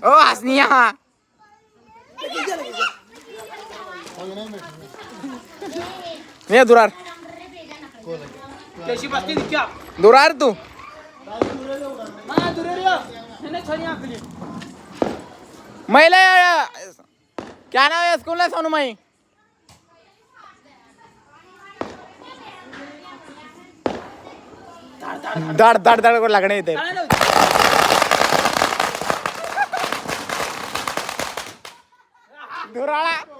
ओ हसनिया ये दुरार दुरार तू महिला क्या नाम है स्कूल है सोनू माई धड धड धड को लागणे येते दुराळा